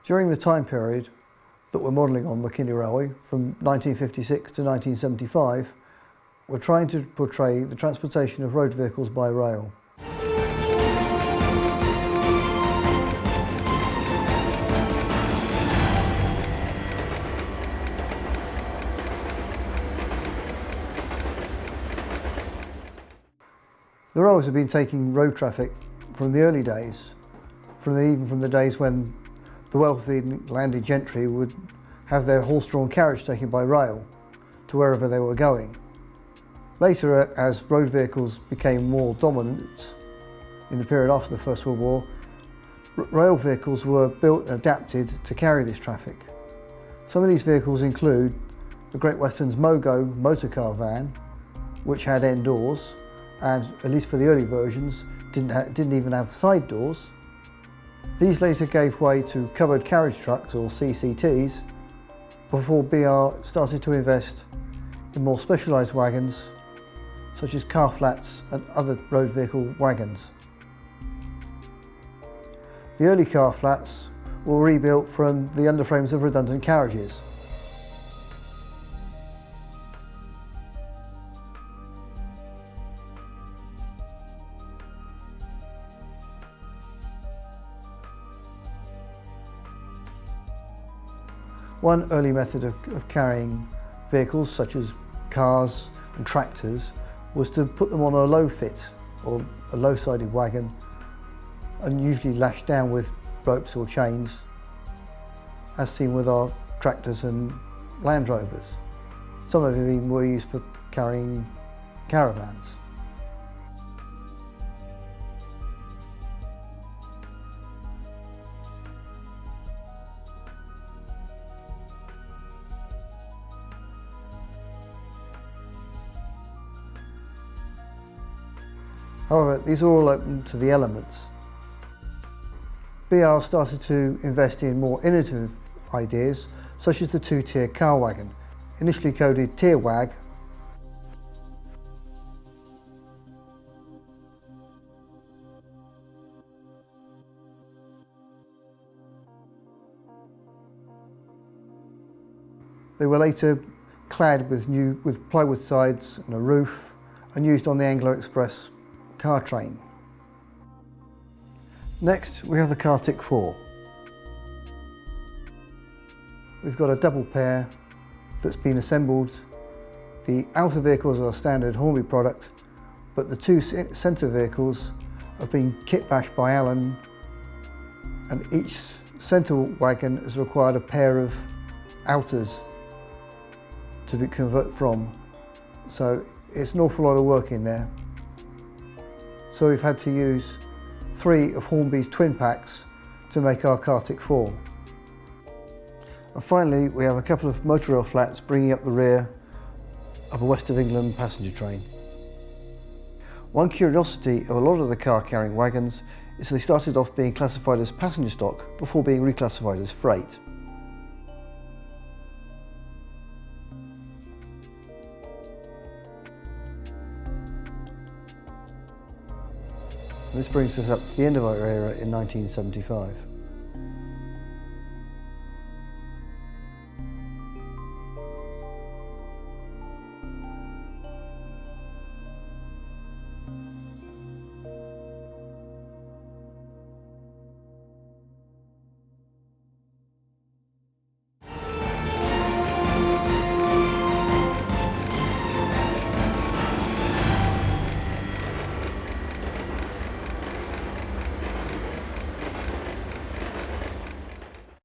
During the time period that we're modelling on McKinley Railway, from 1956 to 1975, we're trying to portray the transportation of road vehicles by rail. The railways have been taking road traffic from the early days, even from the days when the wealthy landed gentry would have their horse-drawn carriage taken by rail to wherever they were going. Later, as road vehicles became more dominant in the period after the First World War, rail vehicles were built and adapted to carry this traffic. Some of these vehicles include the Great Western's Mogo motorcar van, which had end doors, and at least for the early versions, didn't even have side doors. These later gave way to covered carriage trucks, or CCTs, before BR started to invest in more specialised wagons, such as car flats and other road vehicle wagons. The early car flats were rebuilt from the underframes of redundant carriages. One early method of carrying vehicles, such as cars and tractors, was to put them on a low fit, or a low-sided wagon, and usually lashed down with ropes or chains, as seen with our tractors and Land Rovers. Some of them even were used for carrying caravans. However, these are all open to the elements. BR started to invest in more innovative ideas, such as the two-tier car wagon, initially coded Tier Wag. They were later clad with plywood sides and a roof, and used on the Anglo Express car train. Next, we have the Cartic 4. We've got a double pair that's been assembled. The outer vehicles are standard Hornby product, but the two centre vehicles have been kit bashed by Allen, and each centre wagon has required a pair of outers to be converted from. So it's an awful lot of work in there. So we've had to use 3 of Hornby's twin packs to make our Cartic 4. And finally, we have a couple of motor rail flats bringing up the rear of a West of England passenger train. One curiosity of a lot of the car carrying wagons is they started off being classified as passenger stock before being reclassified as freight. This brings us up to the end of our era in 1975.